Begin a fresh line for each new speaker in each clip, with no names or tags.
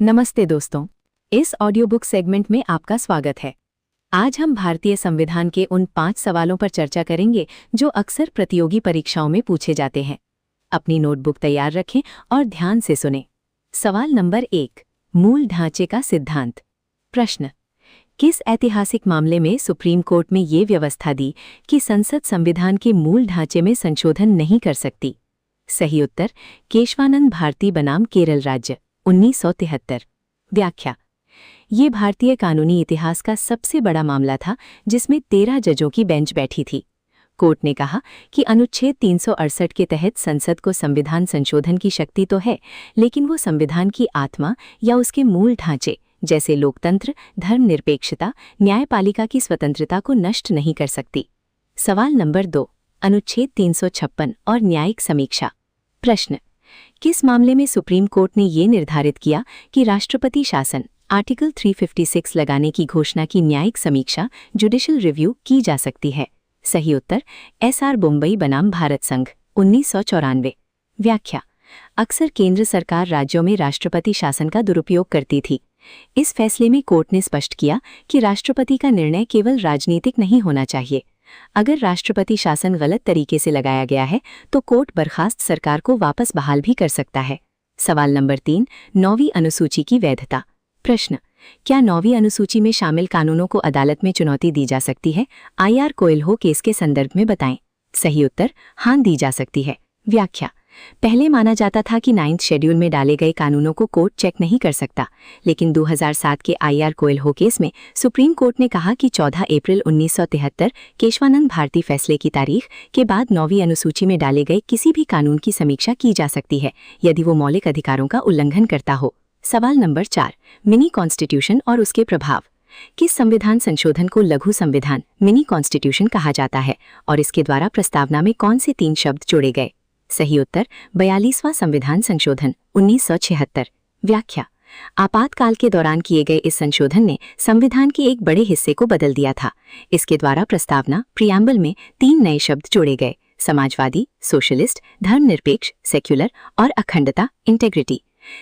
नमस्ते दोस्तों, इस ऑडियो बुक सेगमेंट में आपका स्वागत है। आज हम भारतीय संविधान के उन 5 सवालों पर चर्चा करेंगे जो अक्सर प्रतियोगी परीक्षाओं में पूछे जाते हैं। अपनी नोटबुक तैयार रखें और ध्यान से सुनें। सवाल नंबर 1, मूल ढांचे का सिद्धांत। प्रश्न, किस ऐतिहासिक मामले में सुप्रीम कोर्ट में ये व्यवस्था दी कि संसद संविधान के मूल ढांचे में संशोधन नहीं कर सकती? सही उत्तर, केशवानंद भारती बनाम केरल राज्य, 1973। व्याख्या, ये भारतीय कानूनी इतिहास का सबसे बड़ा मामला था जिसमें 13 जजों की बेंच बैठी थी। कोर्ट ने कहा कि अनुच्छेद 368 के तहत संसद को संविधान संशोधन की शक्ति तो है, लेकिन वो संविधान की आत्मा या उसके मूल ढांचे जैसे लोकतंत्र, धर्मनिरपेक्षता, न्यायपालिका की स्वतंत्रता को नष्ट नहीं कर सकती। सवाल नंबर 2, अनुच्छेद 356 और न्यायिक समीक्षा। प्रश्न, किस मामले में सुप्रीम कोर्ट ने ये निर्धारित किया कि राष्ट्रपति शासन आर्टिकल 356 लगाने की घोषणा की न्यायिक समीक्षा जुडिशियल रिव्यू की जा सकती है? सही उत्तर, SR बम्बई बनाम भारत संघ, 1994। व्याख्या, अक्सर केंद्र सरकार राज्यों में राष्ट्रपति शासन का दुरुपयोग करती थी। इस फैसले में कोर्ट ने स्पष्ट किया कि राष्ट्रपति का निर्णय केवल राजनीतिक नहीं होना चाहिए। अगर राष्ट्रपति शासन गलत तरीके से लगाया गया है तो कोर्ट बर्खास्त सरकार को वापस बहाल भी कर सकता है। सवाल नंबर 3, 9वीं अनुसूची की वैधता। प्रश्न, क्या 9वीं अनुसूची में शामिल कानूनों को अदालत में चुनौती दी जा सकती है? IR कोएल्हो केस के संदर्भ में बताएं। सही उत्तर, हाँ, दी जा सकती है। व्याख्या, पहले माना जाता था कि 9th शेड्यूल में डाले गए कानूनों को कोर्ट चेक नहीं कर सकता, लेकिन 2007 के IR कोएल्हो केस में सुप्रीम कोर्ट ने कहा कि 14 अप्रैल 1973 केशवानंद भारती फैसले की तारीख के बाद 9वीं अनुसूची में डाले गए किसी भी कानून की समीक्षा की जा सकती है यदि वो मौलिक अधिकारों का उल्लंघन करता हो। सवाल नंबर 4, मिनी कॉन्स्टिट्यूशन और उसके प्रभाव। किस संविधान संशोधन को लघु संविधान मिनी कॉन्स्टिट्यूशन कहा जाता है और इसके द्वारा प्रस्तावना में कौन से 3 शब्द जोड़े गए? सही उत्तर, 42वां संविधान संशोधन, 1976। व्याख्या, आपातकाल के दौरान किए गए इस संशोधन ने संविधान के एक बड़े हिस्से को बदल दिया था। इसके द्वारा प्रस्तावना प्रियम्बल में 3 नए शब्द जोड़े गए: समाजवादी, सोशलिस्ट, धर्मनिरपेक्ष, सेक्युलर और अखंडता, इंटेग्रिटी।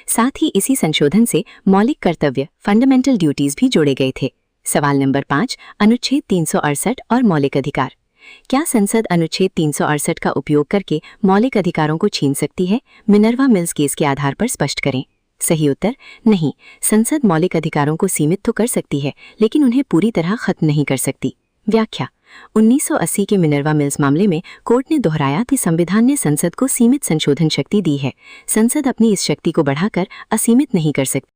साथ ही इसी संशोधन से मौलिक कर्तव्य, फंडामेंटल ड्यूटीज भी जोड़े गए थे। सवाल नंबर 5, अनुच्छेद 368 और मौलिक अधिकार। क्या संसद अनुच्छेद 368 का उपयोग करके मौलिक अधिकारों को छीन सकती है? मिनर्वा मिल्स केस के आधार पर स्पष्ट करें। सही उत्तर, नहीं, संसद मौलिक अधिकारों को सीमित तो कर सकती है, लेकिन उन्हें पूरी तरह खत्म नहीं कर सकती। व्याख्या, 1980 के मिनर्वा मिल्स मामले में कोर्ट ने दोहराया कि संविधान ने संसद को सीमित संशोधन शक्ति दी है। संसद अपनी इस शक्ति को बढ़ाकर असीमित नहीं कर सकती।